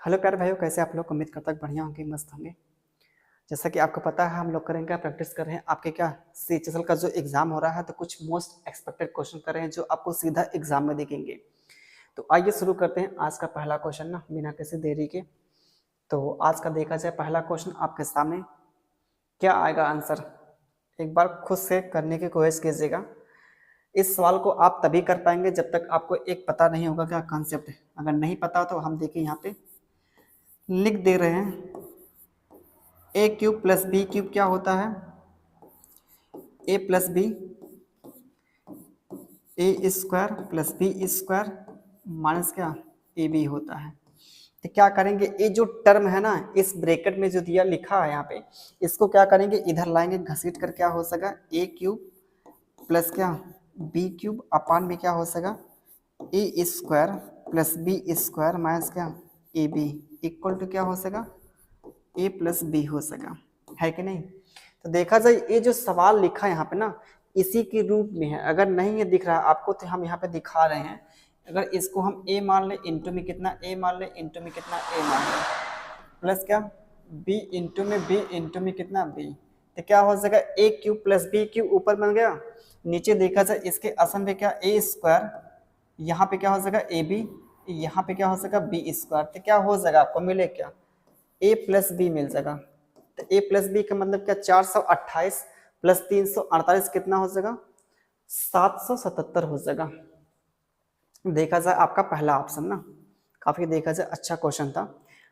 Hello प्यारे भाइयों, कैसे आप लोग। उम्मीद करता बढ़िया होंगे, मस्त होंगे। जैसा कि आपको पता है, हम लोग करेंगे प्रैक्टिस कर रहे हैं आपके क्या CHSL का जो एग्जाम हो रहा है, तो कुछ मोस्ट एक्सपेक्टेड क्वेश्चन कर रहे हैं जो आपको सीधा एग्जाम में दिखेंगे। तो आइए शुरू करते हैं आज का पहला क्वेश्चन ना, बिना किसी देरी के। तो आज का देखा जाए पहला क्वेश्चन आपके सामने क्या आएगा आंसर, एक बार खुद से करने की कोशिश कीजिएगा। इस सवाल को आप तभी कर पाएंगे जब तक आपको एक पता नहीं होगा क्या कॉन्सेप्ट है। अगर नहीं पता हो तो हम देखिए यहाँ पे लिख दे रहे हैं, a cube plus b cube क्या होता है, a plus b, a square plus b square minus क्या ए बी होता है। तो क्या करेंगे, ये जो टर्म है ना, इस ब्रैकेट में जो दिया लिखा है यहाँ पे, इसको क्या करेंगे, इधर लाएंगे घसीट कर। क्या हो सका, ए क्यूब प्लस क्या बी क्यूब अपान में क्या हो सका a square plus b square minus क्या ए बी इक्वल टू क्या हो सका ए प्लस बी हो सका, है कि नहीं। तो देखा जाए ये जो सवाल लिखा है यहाँ पे ना, इसी के रूप में है। अगर नहीं ये दिख रहा है आपको तो हम यहाँ पे दिखा रहे हैं। अगर इसको हम a मान ले, इंटू में कितना a मान ले, इंटू में कितना a मान ले, प्लस क्या b इंटू में b इंटू में कितना b, तो क्या हो जाएगा a cube plus b cube ऊपर बन गया। नीचे देखा जाए इसके असल में क्या a स्क्वायर, यहाँ पे क्या हो जाएगा ए बी, यहाँ पे क्या हो जाएगा बी स्क्वायर। तो क्या हो जाएगा, आपको मिले क्या a प्लस बी मिल जाएगा। तो a प्लस बी का मतलब क्या 428 प्लस 348 कितना हो जाएगा 777 हो जाएगा। देखा जाए आपका पहला ऑप्शन ना, काफी देखा जाए अच्छा क्वेश्चन था।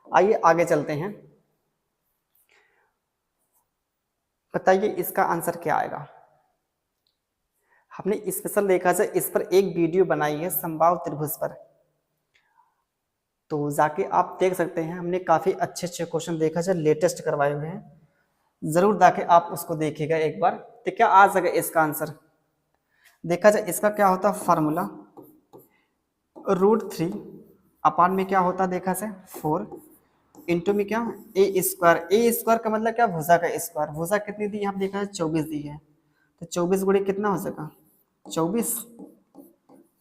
आइए आगे चलते हैं, बताइए इसका आंसर क्या आएगा। हमने स्पेशल देखा जाए इस पर एक वीडियो बनाई है समबाहु त्रिभुज पर, तो जाके आप देख सकते हैं। हमने काफी अच्छे अच्छे क्वेश्चन देखा जाए लेटेस्ट करवाए हुए हैं, जरूर जाके आप उसको देखिएगा एक बार। तो क्या आ जाएगा इसका आंसर, देखा जाए इसका क्या होता है फार्मूला, √3 अपान में क्या होता है देखा जाए 4 इंटू में क्या ए स्क्वायर। ए स्क्वायर का मतलब क्या भुजा का स्क्वायर। भुजा कितनी दी यहाँ देखा जाए 24 दी है, तो 24 गुणे कितना हो जाएगा 24,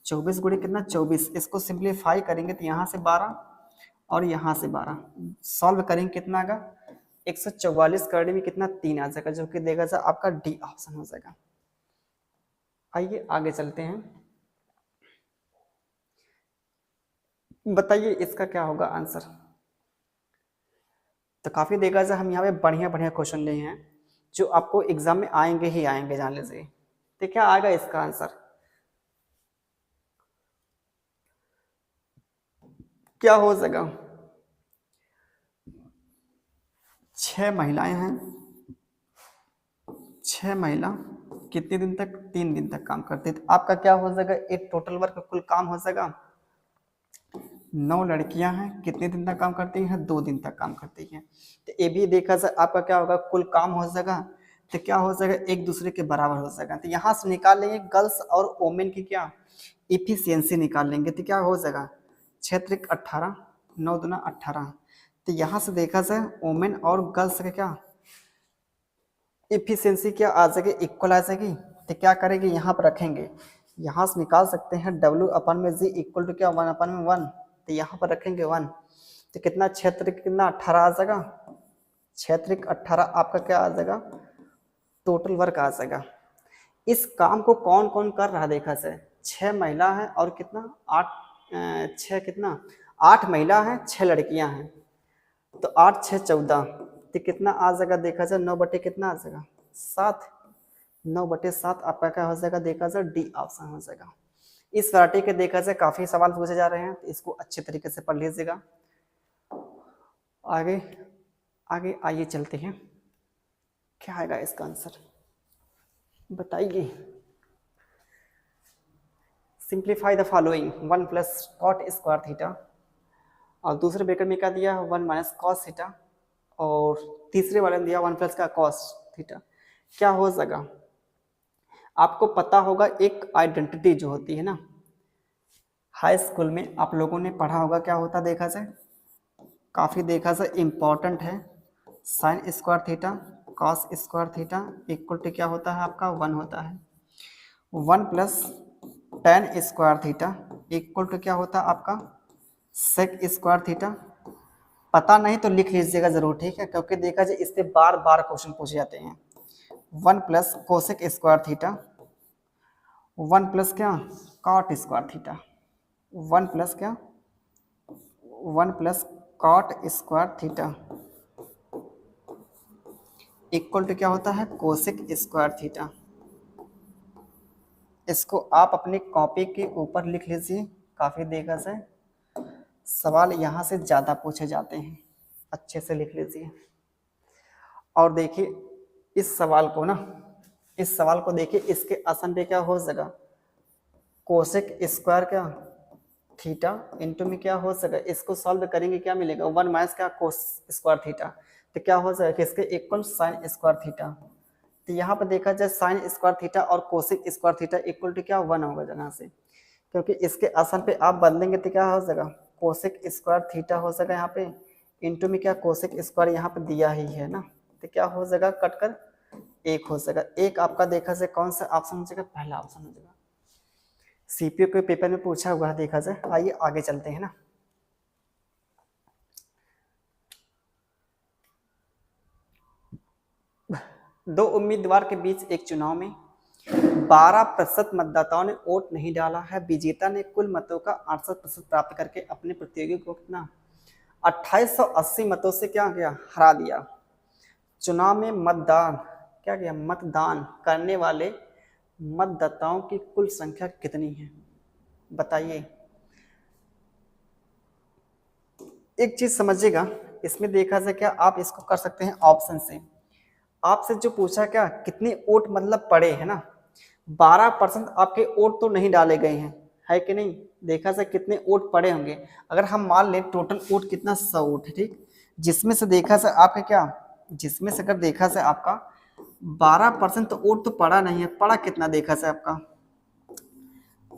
24 गुणे कितना 24। इसको सिंप्लीफाई करेंगे तो यहाँ से 12 और यहाँ से 12 सॉल्व करेंगे कितना आएगा 144 करने में कितना 3 आ जाएगा, जो कि देखा जाए आपका डी ऑप्शन हो जाएगा। आइए आगे चलते हैं, बताइए इसका क्या होगा आंसर। तो काफी देखा जाए हम यहाँ पे बढ़िया बढ़िया क्वेश्चन लिए हैं जो आपको एग्जाम में आएंगे ही आएंगे, जान लीजिए। तो क्या आएगा इसका आंसर, क्या हो जाएगा 6 महिलाएं हैं, 6 महिला कितने दिन तक 3 दिन तक काम करती है। तो आपका क्या हो जाएगा, एक टोटल वर्क कुल काम हो जाएगा 9 लड़कियां हैं, कितने दिन तक काम करती हैं 2 दिन तक काम करती हैं। तो ये भी देखा जाए आपका क्या होगा कुल काम हो जाएगा, तो क्या हो जाएगा एक दूसरे के बराबर हो जाएगा। तो यहाँ से निकाल लेंगे गर्ल्स और वोमेन की क्या इफिशियंसी निकाल लेंगे। तो क्या हो जाएगा 6 त्रिक 18, 9 दूना 18। तो यहाँ से देखा जाए वोमेन और गर्ल्स का क्या इफिशियंसी क्या आ जाएगी, इक्वल आ जाएगी। तो क्या करेंगे यहाँ पर रखेंगे, यहाँ से निकाल सकते हैं W अपन में जी इक्वल टू क्या 1 अपन में 1। तो यहाँ पर रखेंगे 1, तो कितना 6 त्रिक कितना 18 आ जाएगा, 6 त्रिक 18 आपका क्या आ जाएगा टोटल वर्क आ जाएगा। इस काम को कौन कौन कर रहा है देखा जाए, 6 महिला है और कितना 8 6 कितना 8 महिला है 6 लड़कियां हैं, तो 8 6 14, तो कितना आ जाएगा देखा जाए 9 बटे कितना आ जाएगा 7, 9 बटे 7 आपका क्या हो जाएगा देखा जाए डी ऑप्शन हो जाएगा। इस वैरायटी के देखा जाए काफी सवाल पूछे जा रहे हैं, तो इसको अच्छे तरीके से पढ़ लीजिएगा। आगे आगे आइए चलते हैं, क्या आएगा इसका आंसर बताइए। Simplify the following 1 plus cot square theta, और दूसरे ब्रैकेट में क्या दिया 1 माइनस कॉस थीटा, और तीसरे वाले में दिया 1 प्लस का कॉस थीटा। क्या हो जाएगा, आपको पता होगा एक आइडेंटिटी जो होती है ना, हाई स्कूल में आप लोगों ने पढ़ा होगा, क्या होता देखा जाए काफी देखा जाए इंपॉर्टेंट है, sine square theta cos square theta equal to क्या होता है आपका 1 होता है, 1 plus tan square theta equal to क्या होता है आपका सेक स्क्वायर थीटा पता नहीं तो लिख लीजिएगा जरूर, ठीक है, क्योंकि देखा जाए इससे बार बार क्वेश्चन पूछे जाते हैं। 1 plus cosec square theta, 1 plus क्या कॉट स्क्वायर थीटा, 1 प्लस क्या 1 plus cot square theta equal to क्या होता है कोसेक स्क्वायर थीटा। इसको आप अपनी कॉपी के ऊपर लिख लीजिए, काफ़ी देखा जाए सवाल यहाँ से ज़्यादा पूछे जाते हैं, अच्छे से लिख लीजिए। और देखिए इस सवाल को ना, इस सवाल को देखिए, इसके आसन पे क्या हो सका कोसेक स्क्वायर क्या थीटा इंटू में क्या हो सका, इसको सॉल्व करेंगे क्या मिलेगा 1 माइनस क्या कोस स्क्वायर थीटा, तो क्या हो जाएगा इसके इक्वल साइन स्क्वायर थीटा। तो यहाँ पर देखा जाए साइन स्क्वायर थीटा और cosec square theta equal to क्या 1 होगा जगह से, क्योंकि इसके आसन पे आप बदलेंगे तो क्या हो जाएगा कोसेक स्क्वायर थीटा हो सका यहाँ पे इंटू में क्या कोसेक स्क्वायर यहाँ पे दिया ही है ना, तो क्या हो जाएगा कट कर 1 हो जाएगा। एक आपका देखा जाए कौन सा ऑप्शन हो जाएगा, पहला ऑप्शन हो जाएगा। सीपीयू के पेपर में पूछा हुआ है देखा जाए। आइए आगे चलते हैं ना। दो उम्मीदवार के बीच एक चुनाव में 12% मतदाताओं ने वोट नहीं डाला है। विजेता ने कुल मतों का 68% प्राप्त करके अपने प्रतियोगी को कितना 2880 मतों से क्या गया हरा दिया। चुनाव में मतदान करने वाले मतदाताओं की कुल संख्या कितनी है बताइए। एक चीज समझिएगा, इसमें देखा जाए क्या आप इसको कर सकते हैं ऑप्शन से। आपसे जो पूछा क्या कितने वोट मतलब पड़े है ना, 12% आपके वोट तो नहीं डाले गए हैं, है कि नहीं। देखा जाए कितने वोट पड़े होंगे, अगर हम मान लें टोटल वोट कितना 100 वोट है, ठीक, जिसमें से देखा जाए आपका क्या, जिसमें से अगर देखा जाए आपका 12% तो वोट तो पड़ा नहीं है, पड़ा कितना देखा जाए आपका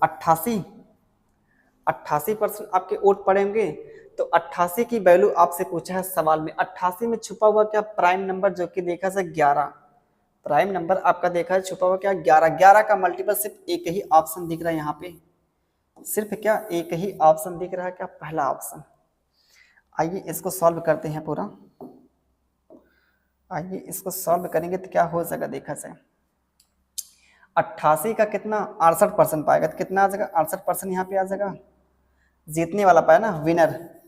88% आपके वोट पड़े होंगे। तो 88 की वैल्यू आपसे पूछा है सवाल में, 88 में छुपा हुआ क्या प्राइम नंबर जो कि देखा जाए 11, प्राइम नंबर आपका देखा है छुपा हुआ क्या 11, 11 का मल्टीपल सिर्फ एक ही ऑप्शन दिख रहा है यहाँ पे, सिर्फ क्या एक ही ऑप्शन दिख रहा है क्या पहला ऑप्शन। आइए इसको सॉल्व करते हैं पूरा, आइए इसको सॉल्व करेंगे तो क्या हो जाएगा देखा जाए 88 का कितना 68% पाएगा तो कितना आ जाएगा 68% यहाँ पे आ जाएगा, जीतने वाला पाया ना विनर,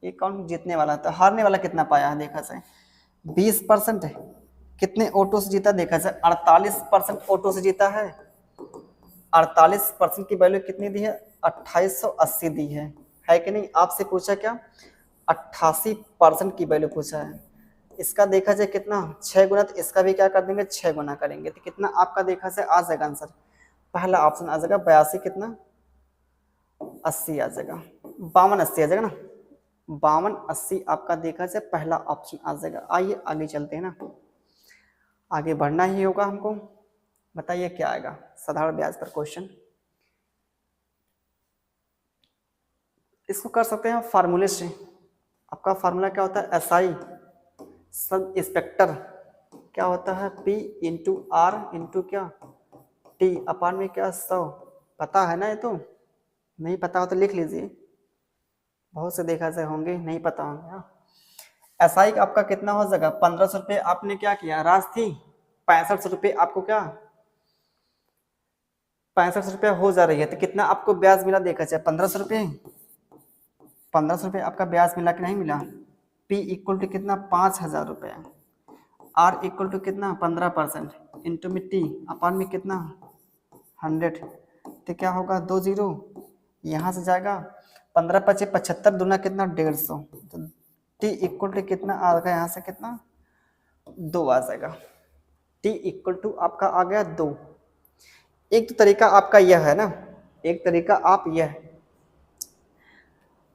ये कौन जीतने वाला, तो हारने वाला कितना पाया है देखा जाए 20%, कितने ऑटो से जीता देखा जाए 48% ऑटो से जीता है, 48% की वैल्यू कितनी दी है 2880 दी है कि नहीं। आपसे पूछा क्या 88% की वैल्यू पूछा है, इसका देखा जाए कितना 6 गुना, तो इसका भी क्या कर देंगे 6 गुना करेंगे तो कितना आपका देखा जाए आ जाएगा आंसर, पहला ऑप्शन आ जाएगा 82 कितना 80 आ जाएगा, 5280 आ जाएगा ना, 5280 आपका देखा जाए पहला ऑप्शन आ जाएगा। आइए आगे चलते हैं ना, आगे बढ़ना ही होगा हमको। बताइए क्या आएगा साधारण ब्याज पर क्वेश्चन, इसको कर सकते हैं फार्मूले से। आपका फार्मूला क्या होता है SI सब इंस्पेक्टर क्या होता है P इंटू R इंटू क्या T अपान में क्या 100, पता है ना, ये तो नहीं पता हो तो लिख लीजिए, बहुत से देखा से होंगे नहीं पता होंगे। SI का आपका कितना हो जाएगा 1500 रुपये, आपने क्या किया राशि थी 6500 रुपये, आपको क्या 6500 रुपये हो जा रही है तो कितना आपको ब्याज मिला देखा जाए 1500 रुपये, 1500 रुपये आपका ब्याज मिला कि नहीं मिला। P इक्वल टू कितना 5000 रुपये, R इक्वल टू कितना 15% इंटू में T अपान में कितना 100, तो क्या होगा 2 जीरो यहाँ से जाएगा 15 × 5 = 75 दूना कितना 150, तो T इक्वल टू कितना आ गया यहाँ से कितना 2 आ जाएगा, T इक्वल टू आपका आ गया 2। एक तो तरीका आपका यह है ना, एक तरीका आप यह,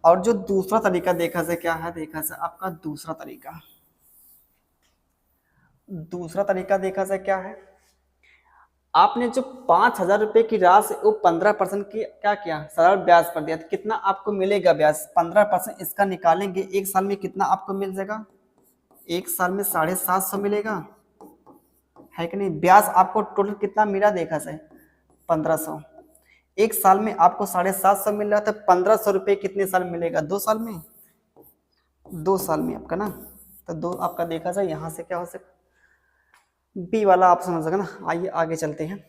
और जो दूसरा तरीका देखा जाए क्या है देखा जाए आपका दूसरा तरीका देखा जाए क्या है, आपने जो 5000 रुपये की राशि वो 15% की क्या किया सरल ब्याज पर दिया, तो कितना आपको मिलेगा ब्याज 15% इसका निकालेंगे, एक साल में कितना आपको मिल जाएगा, एक साल में 750 मिलेगा, है कि नहीं। ब्याज आपको टोटल कितना मिला देखा जाए 1500, एक साल में आपको 750 मिल रहा था, 1500 रुपये कितने साल मिलेगा 2 साल में, 2 साल में आपका ना, तो 2 आपका देखा जाए यहाँ से क्या हो सकता, बी वाला ऑप्शन हो सका ना। आइए आगे चलते हैं,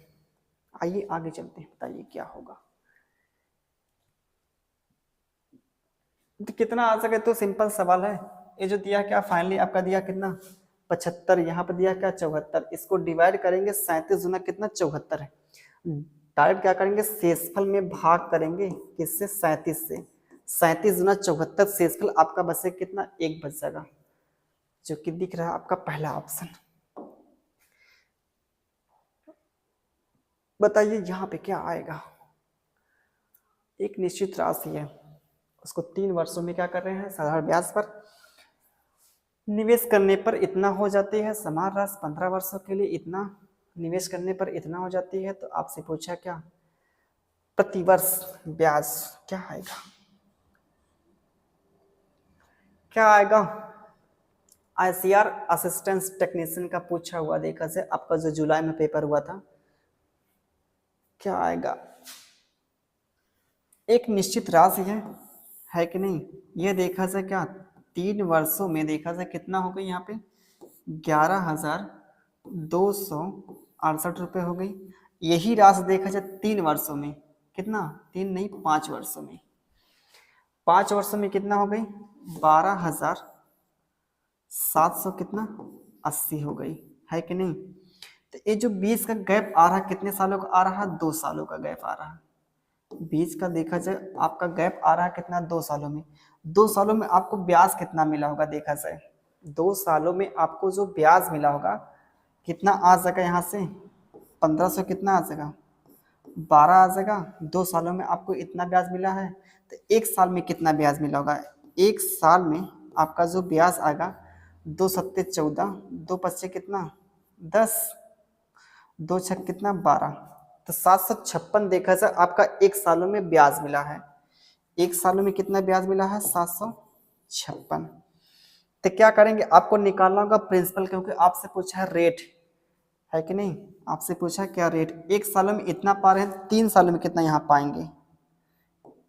आइए आगे चलते हैं, बताइए क्या होगा। तो कितना आ सके, तो सिंपल सवाल है। ये जो दिया क्या फाइनली आपका दिया कितना 75, यहाँ पे दिया क्या 74, इसको डिवाइड करेंगे 37 गुना कितना 74 है। डायरेक्ट क्या करेंगे शेषफल में भाग करेंगे, किससे 37 से। 37 गुना 74 शेषफल आपका बचे कितना 1 बच जाएगा, जो कि दिख रहा है आपका पहला ऑप्शन। बताइए यहाँ पे क्या आएगा। एक निश्चित राशि है, उसको 3 वर्षों में क्या कर रहे हैं साधारण ब्याज पर निवेश करने पर इतना हो जाती है, समान राशि 15 वर्षों के लिए इतना निवेश करने पर इतना हो जाती है। तो आपसे पूछा क्या प्रतिवर्ष ब्याज क्या आएगा, क्या आएगा। आईसीआर असिस्टेंट टेक्नीशियन का पूछा हुआ देखा से आपका जो जुलाई में पेपर हुआ था, क्या आएगा। एक निश्चित राशि है कि नहीं। यह देखा जाए क्या 3 वर्षों में देखा जाए कितना हो गई, यहाँ पे 11,268 रुपये हो गई। यही राशि देखा जाए 3 वर्षों में कितना, 3 नहीं 5 वर्षों में, 5 वर्षों में कितना हो गई 12,700 कितना 80 हो गई, है कि नहीं। तो ये जो 20 का गैप आ रहा है कितने सालों का आ रहा है, 2 सालों का गैप आ रहा है। 20 का देखा जाए आपका गैप आ रहा है कितना 2 सालों में। 2 सालों में आपको ब्याज कितना मिला होगा देखा जाए, 2 सालों में आपको जो ब्याज मिला होगा कितना आ जाएगा, यहाँ से 1500 कितना आ जाएगा 12 आ जाएगा। 2 सालों में आपको इतना ब्याज मिला है, तो 1 साल में कितना ब्याज मिला होगा। 1 साल में आपका जो ब्याज आएगा 2 सत्ते 14, 2 पच्चे कितना 10, 2 छक कितना 12, तो 756 देखा जाए आपका 1 सालों में ब्याज मिला है। 1 सालों में कितना ब्याज मिला है 756। तो क्या करेंगे आपको निकालना होगा प्रिंसिपल, क्योंकि आपसे पूछा है रेट, है कि नहीं। आपसे पूछा क्या रेट, 1 सालों में इतना पा रहे हैं, 3 सालों में कितना यहाँ पाएंगे,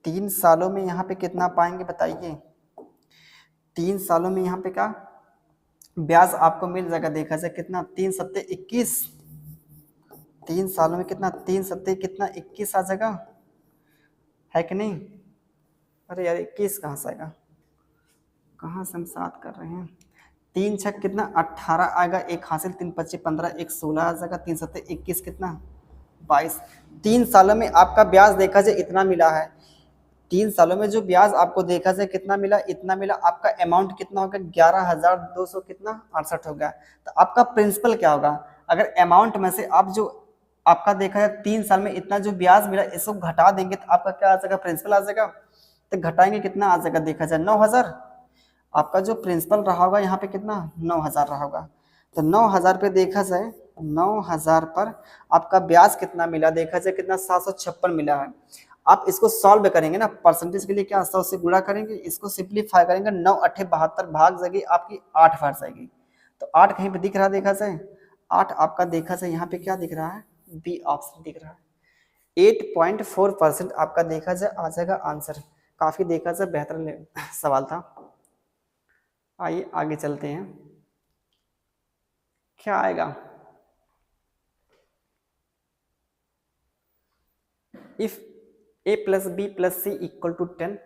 3 सालों में यहाँ पे कितना पाएंगे बताइए। 3 सालों में यहाँ पे क्या ब्याज आपको मिल जाएगा देखा जाए कितना 3 सत्ते 21, 3 सालों में कितना 3 सत्ते कितना 21 आ जाएगा, है कि नहीं। अरे यार 21 कहाँ से आएगा, कहाँ से हम 7 कर रहे हैं। 3 छक कितना 18 आएगा, 1 हासिल 3 पच्चीस 15, 1 16 आ जाएगा, 3 सत्ते 21 कितना 22। 3 सालों में आपका ब्याज देखा जाए इतना मिला है। 3 सालों में जो ब्याज आपको देखा जाए कितना मिला, इतना मिला। आपका अमाउंट कितना होगा 11,200 कितना 68 हो गया। तो आपका प्रिंसिपल क्या होगा, अगर अमाउंट में से आप जो आपका देखा जाए 3 साल में इतना जो ब्याज मिला इसको घटा देंगे तो आपका क्या आ जाएगा प्रिंसिपल आ जाएगा। तो घटाएंगे कितना आ जाएगा देखा जाए 9,000। आपका जो प्रिंसिपल रहा होगा यहाँ पे कितना 9,000 रहा होगा। तो 9,000 पे देखा जाए 9,000 पर आपका ब्याज कितना मिला देखा जाए कितना 756 मिला है। आप इसको सॉल्व करेंगे ना, परसेंटेज के लिए क्या 100 से गुणा करेंगे, इसको सिंप्लीफाई करेंगे 9 8 72 भाग जाएगी आपकी 8 बार जाएगी। तो 8 कहीं पे दिख रहा है देखा जाए 8 आपका देखा जाए यहाँ पे क्या दिख रहा है बी ऑप्शन दिख रहा है। 8.4% आपका देखा जाए आ जाएगा आंसर। काफी देखा जाए बेहतर सवाल था। आइए आगे चलते हैं, क्या आएगा। If a plus b plus c equal to 10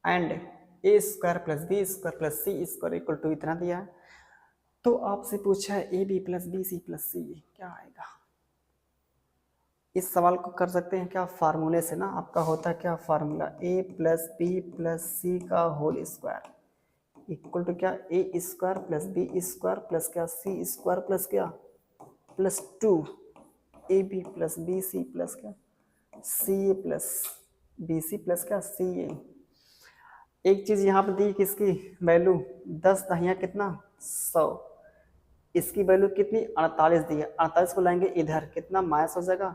and a square plus b square plus c square equal to इतना दिया है, तो आपसे पूछा है a b plus b c plus c क्या आएगा। इस सवाल को कर सकते हैं क्या फार्मूले से ना, आपका होता है क्या formula a plus b plus c का होल स्क्वायर इक्वल टू क्या a square plus b square plus क्या c स्क्वायर प्लस क्या plus 2 a B plus B C plus क्या सी a plus B C plus क्या सी ए। एक चीज यहाँ पे दी किसकी वैल्यू 10 दहिया कितना 100, इसकी वैल्यू कितनी 48 दी है। 48 को लाएंगे इधर कितना माइनस हो जाएगा,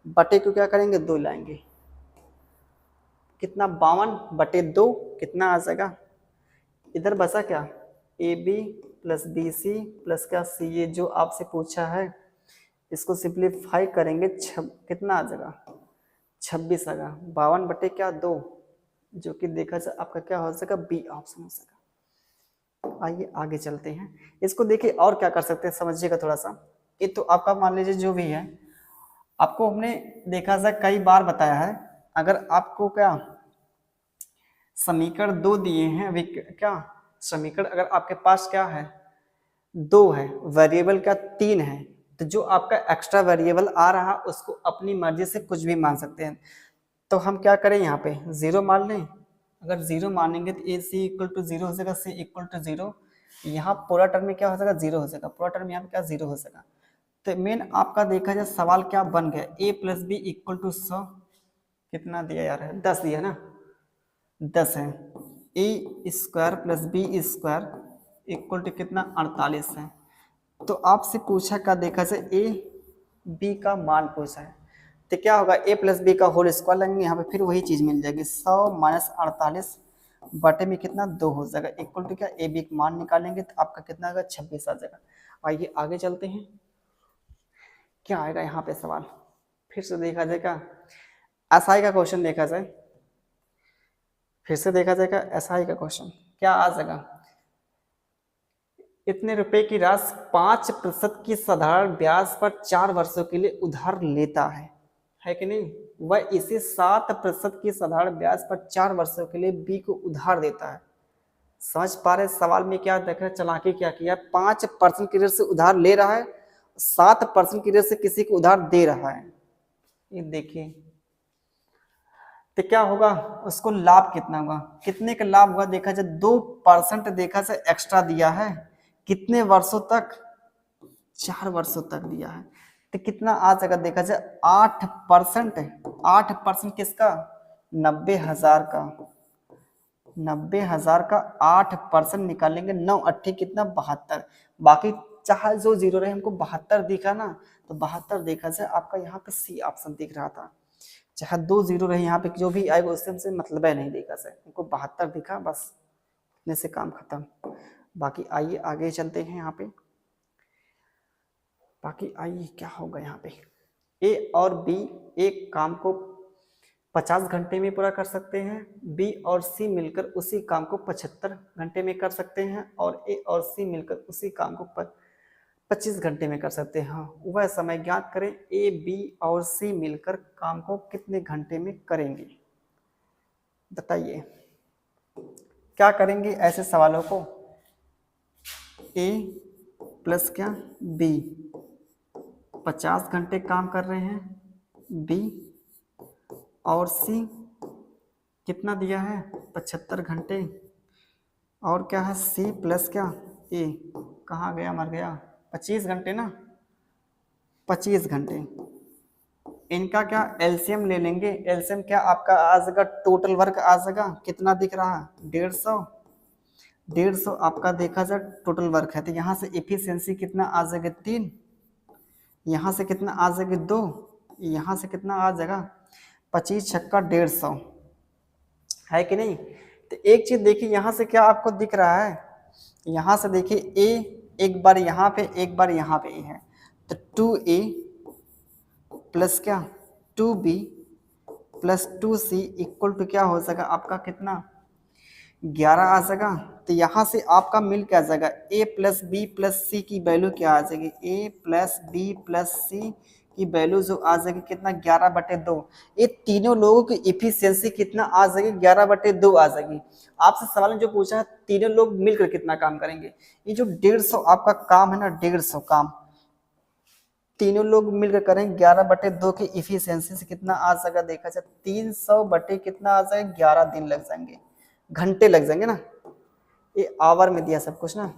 बटे को क्या करेंगे 2 लाएंगे कितना 52/2 कितना आ जाएगा। इधर बचा क्या A B plus B C plus क्या सी ए जो आपसे पूछा है, इसको सिंप्लीफाई करेंगे कितना आ जाएगा 26 आएगा 52 बटे क्या 2 जो कि देखा जाए आपका क्या हो जाएगा बी ऑप्शन हो जाएगा। आइए आगे चलते हैं। इसको देखिए और क्या कर सकते हैं, समझिएगा थोड़ा सा। ये तो आपका मान लीजिए जो भी है, आपको हमने देखा था कई बार बताया है, अगर आपको क्या समीकरण दो दिए हैं, अभी क्या समीकरण अगर आपके पास क्या है दो है, वेरिएबल का तीन है, तो जो आपका एक्स्ट्रा वेरिएबल आ रहा उसको अपनी मर्जी से कुछ भी मान सकते हैं। तो हम क्या करें, यहाँ पे जीरो मान लें। अगर जीरो मानेंगे तो ए सी इक्वल टू जीरो हो जाएगा, सी इक्वल टू जीरो। यहाँ पूरा टर्म में क्या हो जाएगा, जीरो हो जाएगा, पूरा टर्म यहाँ पे क्या जीरो हो जाएगा। तो मेन आपका देखा जाए सवाल क्या बन गया, ए प्लस बी इक्वल टू 100 कितना दिया यार है, 10 दिया ना, 10 है। A square plus b square equal to कितना 48 है। तो आपसे पूछा क्या, देखा जाए ए बी का मान पूछा है, तो क्या होगा ए प्लस बी का होल स्क्वायर लेंगे, यहाँ पे फिर वही चीज मिल जाएगी 100 माइनस 48 बटे में कितना 2 हो जाएगा, इक्वल टू क्या ए बी का मान निकालेंगे तो आपका कितना आएगा 26 आ जाएगा। आइए आगे चलते हैं, क्या आएगा यहाँ पे सवाल, फिर से देखा जाएगा एसआई का क्वेश्चन देखा जाए, फिर से देखा जाएगा एसआई का क्वेश्चन क्या आ जाएगा। इतने रुपए की राशि 5% की साधारण ब्याज पर 4 वर्षों के लिए उधार लेता है कि नहीं। वह इसे 7% की साधारण ब्याज पर 4 वर्षों के लिए बी को उधार देता है। समझ पा रहे सवाल में क्या देख रहे, चालाकी क्या किया, 5% की रेट से उधार ले रहा है, 7% की रेट से किसी को उधार दे रहा है। ये देखिए तो क्या होगा, उसको लाभ कितना होगा, कितने का लाभ होगा, देखा जाए 2% देखा जाए एक्स्ट्रा दिया है, कितने वर्षों तक, 4 वर्षों तक दिया है, तो कितना आ जाएगा, देखा जाए 8%, 8% किसका 90,000 का, 90,000 का 8% निकालेंगे, 9 अट्ठी कितना 72, बाकी चाहे जो जीरो रहे हमको 72 दिखा ना, तो 72 देखा जाए आपका यहाँ पे सी ऑप्शन दिख रहा था, चाहे 2 जीरो रहे यहाँ पे जो भी आएगा उससे हमसे मतलब है नहीं देखा सर, हमको 72 दिखा बस, इतने से काम खत्म। बाकी आइए आगे चलते हैं यहाँ पे, बाकी आइए क्या होगा यहाँ पे, ए और बी एक काम को 50 घंटे में पूरा कर सकते हैं, बी और सी मिलकर उसी काम को 75 घंटे में कर सकते हैं, और ए और सी मिलकर उसी काम को 25 घंटे में कर सकते हैं। वह समय ज्ञात करें, ए बी और सी मिलकर काम को कितने घंटे में करेंगे, बताइए क्या करेंगे ऐसे सवालों को। ए प्लस क्या बी 50 घंटे काम कर रहे हैं, बी और सी कितना दिया है 75 घंटे, और क्या है सी प्लस क्या ए, कहाँ गया मर गया, 25 घंटे ना, 25 घंटे। इनका क्या एलसीएम ले लेंगे, एलसीएम क्या आपका आ जाएगा, टोटल वर्क आ जाएगा कितना दिख रहा है 150, 150 आपका देखा जाए टोटल वर्क है, तो यहाँ से एफिशिएंसी कितना आ जाएगा 3, यहाँ से कितना आ जाएगा 2, यहाँ से कितना आ जाएगा 25 छक्का 150, है कि नहीं। तो एक चीज देखिए यहाँ से क्या आपको दिख रहा है, यहाँ से देखिए ए एक बार यहाँ पे एक बार यहाँ पे है, तो 2a प्लस क्या 2b plus 2c equal to क्या हो जाएगा आपका कितना 11 आ जाएगा। तो यहाँ से आपका मिल क्या आ जाएगा, a प्लस बी प्लस सी की वैल्यू क्या आ जाएगी, a प्लस बी प्लस सी की वैल्यू जो आ जाएगी कितना 11/2, ये तीनों लोगों की इफिशियंसी कितना आ जाएगी 11/2 आ जाएगी। आपसे सवाल ने जो पूछा है तीनों लोग मिलकर कितना काम करेंगे, ये जो 150 आपका काम है ना 150 काम तीनों लोग मिलकर करें 11/2 की इफिशियंसी से कितना आ जाएगा, देखा जाए 300 बटे कितना आ जाएगा 11 दिन लग जाएंगे, घंटे लग जाएंगे ना, ये आवर में दिया सब कुछ ना,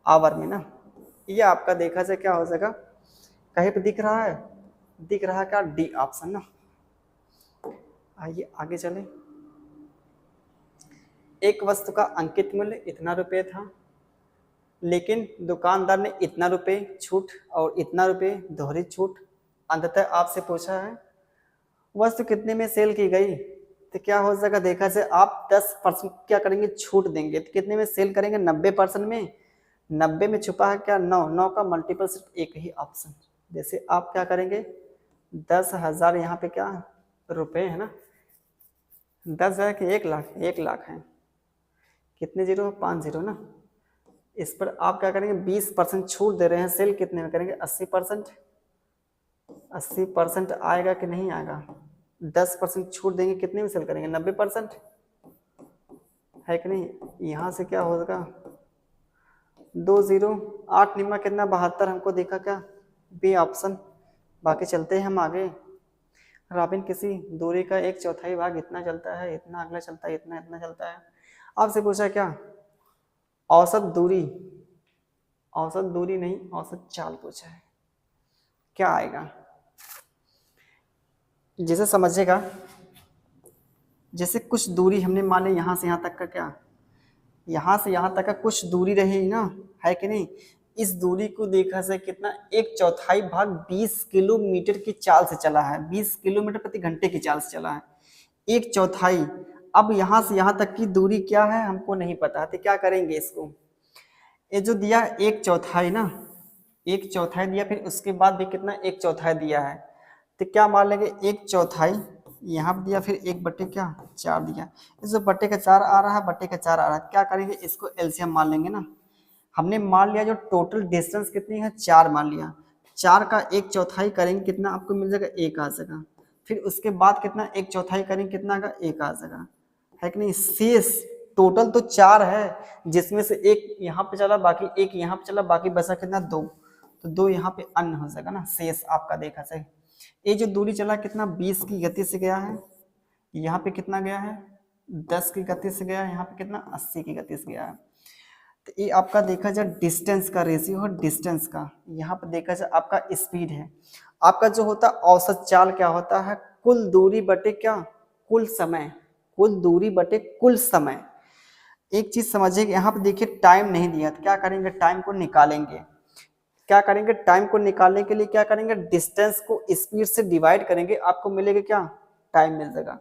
आवर में ना, ये आपका देखा जाए क्या हो जाएगा, कहीं पे दिख रहा है, दिख रहा है क्या डी ऑप्शन ना। आइए आगे चले, एक वस्तु का अंकित मूल्य इतना रुपये था, लेकिन दुकानदार ने इतना रुपए छूट और इतना रुपए दोहरी छूट, अंततः आपसे पूछा है वस्तु कितने में सेल की गई, तो क्या हो जाएगा, देखा जाए आप 10% क्या करेंगे छूट देंगे, तो कितने में सेल करेंगे 90% में, 90 में छुपा है क्या 9, 9 का मल्टीपल सिर्फ एक ही ऑप्शन, जैसे आप क्या करेंगे 10,000 यहाँ पे क्या रुपए है ना, 10,000 के 1 लाख, 1 लाख है कितने जीरो, 5 जीरो ना। इस पर आप क्या करेंगे, 20% छूट दे रहे हैं, सेल कितने में करेंगे, 80%। 80% आएगा कि नहीं आएगा, 10% छूट देंगे, कितने में सेल करेंगे, 90%, है कि नहीं। यहाँ से क्या होगा, 2 जीरो, 8 निम्मा कितना, 72 हमको देखा क्या, बी ऑप्शन। बाकी चलते हैं हम आगे। रॉबिन किसी दूरी का 1/4 भाग इतना चलता है, इतना अगला चलता है, इतना इतना चलता है। आपसे पूछा क्या, औसत दूरी, औसत दूरी नहीं औसत चाल पूछा है, क्या आएगा। जैसे समझिएगा, जैसे कुछ दूरी हमने मान ली यहाँ से यहाँ तक का, क्या यहाँ से यहाँ तक का कुछ दूरी रही ना, है कि नहीं। इस दूरी को देखा से कितना, 1/4 भाग 20 किलोमीटर की चाल से चला है, 20 किलोमीटर प्रति घंटे की चाल से चला है, 1/4। अब यहाँ से यहाँ तक की दूरी क्या है हमको नहीं पता, तो क्या करेंगे इसको, ये जो दिया 1/4 ना, 1/4 दिया, फिर उसके बाद भी कितना 1/4 दिया है, तो क्या मान लेंगे 1/4 यहाँ पर दिया, फिर 1/4 दिया, इस जो बट्टे का 4 आ रहा है, बट्टे का 4 आ रहा है, क्या करेंगे इसको एलसीएम मान लेंगे ना। हमने मान लिया जो टोटल डिस्टेंस कितनी है, 4 मान लिया, 4 का 1/4 करेंगे कितना आपको मिल जाएगा, 1 आ जाएगा। फिर उसके बाद कितना 1/4 करेंगे, कितना आएगा, 1 आ जाएगा, है कि नहीं। शेष टोटल तो 4 है, जिसमें से 1 यहाँ पे चला, बाकी 1 यहाँ पे चला, बाकी बचा कितना, 2, तो 2 यहाँ पे अन्य हो जाएगा ना, शेष आपका देखा सही। ये जो दूरी चला कितना, 20 की गति से गया है, यहाँ पे कितना गया है, 10 की गति से गया है, यहाँ पे कितना 80 की गति से गया है। तो ये आपका देखा जाए डिस्टेंस का रेशियो है, डिस्टेंस का। यहाँ पे देखा जाए आपका स्पीड है, आपका जो होता है औसत चाल क्या होता है, कुल दूरी बटे क्या, कुल समय, कुल दूरी बटे कुल समय। एक चीज समझिए, यहाँ पे देखिए टाइम नहीं दिया, तो क्या करेंगे, टाइम को निकालेंगे। क्या करेंगे, टाइम को निकालने के लिए क्या करेंगे, डिस्टेंस को स्पीड से डिवाइड करेंगे, आपको मिलेगा क्या, टाइम मिल जाएगा।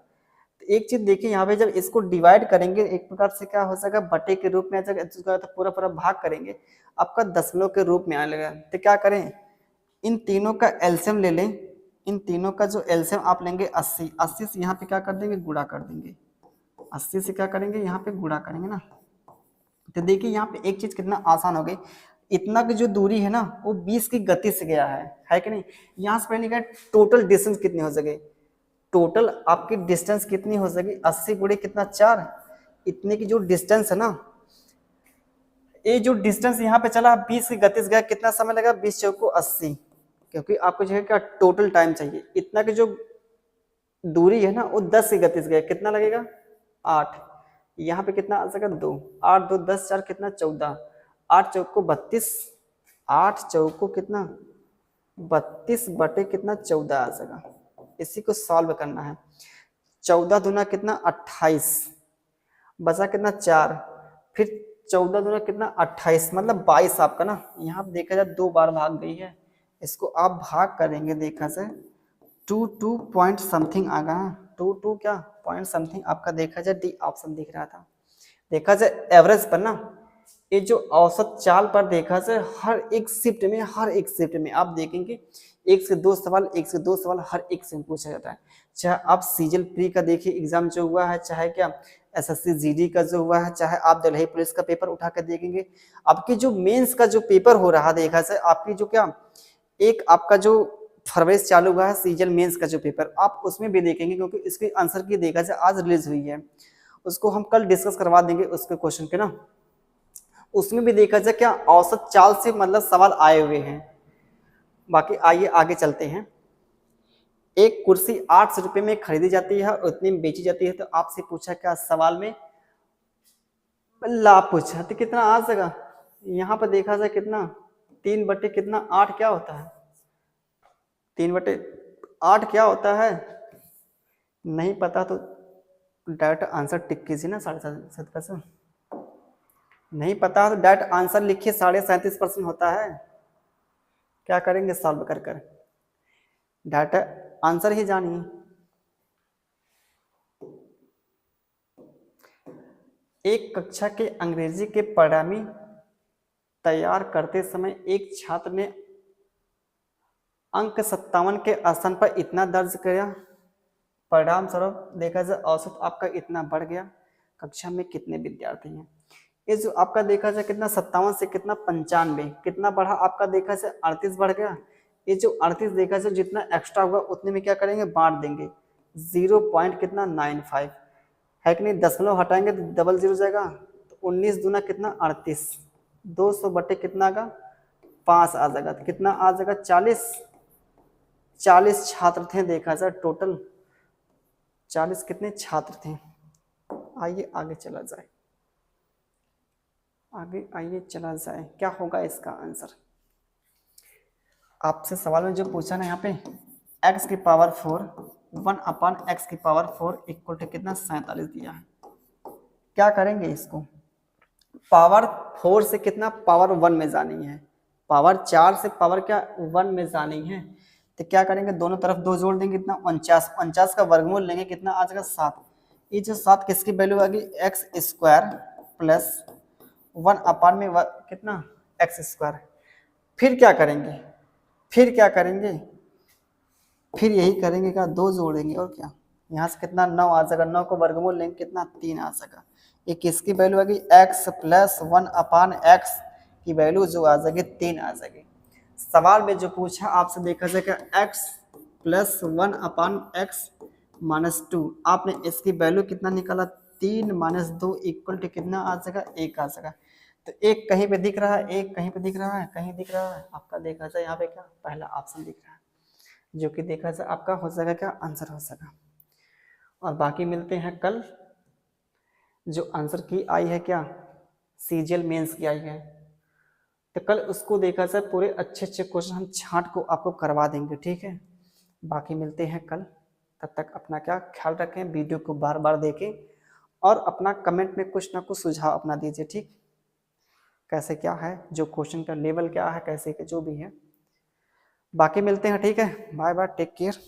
तो एक चीज देखिए, यहाँ पे जब इसको डिवाइड करेंगे एक प्रकार से क्या हो जाएगा, बटे के रूप में आ जाएगा, तो पूरा पूरा भाग करेंगे, आपका दशमलव के रूप में आने लगा। तो क्या करें, इन तीनों का एलसीएम ले लें, इन तीनों का जो एलसीएम आप लेंगे 80, 80 से यहाँ पे क्या कर देंगे, गुणा कर देंगे, 80 से क्या करेंगे, यहाँ पे गुणा करेंगे ना। तो देखिए यहाँ पे एक चीज कितना आसान हो गई, इतना की जो दूरी है ना वो 20 की गति से गया है कि नहीं। यहाँ से पहले टोटल डिस्टेंस कितनी हो सके, टोटल आपकी डिस्टेंस कितनी हो सकेगी, 80 गुणे कितना 4, इतने की जो डिस्टेंस है ना, ये जो डिस्टेंस यहाँ पे चला 20 की गति से गया, कितना समय लगा, 20 चौको 80, क्योंकि आपको जो है क्या टोटल टाइम चाहिए। इतना की जो दूरी है ना वो 10 की गति से गया, कितना लगेगा 8, यहाँ पे कितना आ सका 2, 8 2 10 4 कितना 14, 8 चौको 32, 8 चौको कितना 32 बटे कितना 14 आ सका। इसी को सॉल्व करना है, 14 दूना कितना 28, बचा कितना 4, फिर 14 दूना कितना 28, मतलब 22 आपका ना। यहाँ पे देखा जाए 2 बार भाग गई है, इसको आप भाग करेंगे देखा से 2 पॉइंट समथिंग आ गया, 2 क्या पॉइंट समथिंग आपका देखा जाए डी ऑप्शन दिख रहा था। देखा जाए एवरेज पर ना, ये जो औसत चाल पर देखा जाए हर एक शिफ्ट में, हर एक शिफ्ट में आप देखेंगे 1 से 2 सवाल, 1 से 2 सवाल हर एक से पूछा जाता है। चाहे आप सीजल प्री का देखिए एग्जाम जो हुआ है, चाहे क्या एसएससी जीडी का जो हुआ है, चाहे आप दिल्ली पुलिस का पेपर उठा कर देखेंगे, आपकी जो मेंस का जो पेपर हो रहा देखा जाए, आपकी जो क्या एक आपका जो फरवरी से चालू हुआ है सीजल मेंस का जो पेपर, आप उसमें भी देखेंगे, क्योंकि इसके आंसर की देखा जाए आज रिलीज हुई है, उसको हम कल डिस्कस करवा देंगे उसके क्वेश्चन के ना। उसमें भी देखा जाए क्या औसत चाल से मतलब सवाल आए हुए हैं। बाकी आइए आगे चलते हैं। एक कुर्सी 800 रुपये में खरीदी जाती है और उतनी में बेची जाती है, तो आपसे पूछा क्या सवाल में लाभ पूछा, तो कितना आ जाएगा, यहाँ पर देखा जाए कितना 3 बटे कितना 8 क्या होता है, 3 बटे 8 क्या होता है, नहीं पता तो डायरेक्ट आंसर टिक कीजिए ना, 37.5%। नहीं पता तो डायरेक्ट आंसर लिखिए, 37.5% होता है। क्या करेंगे सॉल्व कर कर डायरेक्ट आंसर ही जानिए। एक कक्षा के अंग्रेजी के परिणामी तैयार करते समय एक छात्र ने अंक 57 के स्थान पर इतना दर्ज किया, परिणाम स्वरूप देखा जाए औसत आपका इतना बढ़ गया। कक्षा में कितने विद्यार्थी हैं, ये जो आपका देखा जाए कितना 57 से कितना 95, कितना बढ़ा आपका देखा जाए 38 बढ़ गया। ये जो 38 देखा जाए जितना एक्स्ट्रा होगा उतने में क्या करेंगे बांट देंगे, 0 पॉइंट कितना 95 है कि नहीं, दशमलव हटाएंगे तो डबल 0 जाएगा, तो 19 दूना कितना 38, 200 बटे कितना का 5 आ जाएगा, तो कितना आ जाएगा 40 छात्र थे देखा जाए टोटल, 40 कितने छात्र थे। आइए आगे चला जाए, आगे आइए चला जाए, क्या होगा इसका आंसर। आपसे सवाल में जो पूछा ना यहाँ पे x की पावर 4 1 अपान x की पावर 4 इक्वल टू कितना 47 दिया है। क्या करेंगे इसको, पावर 4 से कितना पावर 1 में जानी है, पावर 4 से पावर क्या 1 में जानी है, तो क्या करेंगे दोनों तरफ 2 जोड़ देंगे कितना 49, 49 का वर्गमूल लेंगे कितना आ जाएगा 7। ये जो 7 किसकी वैल्यू आ गई एक्स स्क्वायर प्लस 1 अपान में कितना एक्स स्क्वायर। फिर क्या करेंगे, फिर क्या करेंगे, फिर यही करेंगे क्या 2 जोड़ेंगे और क्या, यहाँ से कितना 9 आ जाएगा, 9 को वर्गमूल लेंगे कितना 3 आ जाएगा। ये किसकी वैल्यू आ गई x प्लस 1 अपान एक्स की वैल्यू जो आ जाएगी 3 आ जाएगी। सवाल में जो पूछा आपसे देखा जाएगा x प्लस 1 अपान एक्स माइनस 2, आपने इसकी वैल्यू कितना निकाला 3 माइनस 2 इक्वल टू कितना आ जाएगा 1 आ जाएगा। तो एक कहीं पे दिख रहा है, एक कहीं पे दिख रहा है, कहीं दिख रहा है, आपका देखा जाए यहाँ पे क्या पहला ऑप्शन दिख रहा है, जो कि देखा जाए आपका हो जाएगा क्या आंसर हो जाएगा। और बाकी मिलते हैं कल, जो आंसर की आई है क्या सीजीएल मेंस की आई है, तो कल उसको देखा जाए पूरे अच्छे अच्छे क्वेश्चन हम छांट को आपको करवा देंगे, ठीक है। बाकी मिलते हैं कल, तब तक अपना क्या ख्याल रखें, वीडियो को बार बार देखें और अपना कमेंट में कुछ ना कुछ सुझाव अपना दीजिए, ठीक, कैसे क्या है, जो क्वेश्चन का लेवल क्या है, कैसे के जो भी है। बाकी मिलते हैं, ठीक है, बाय बाय, टेक केयर।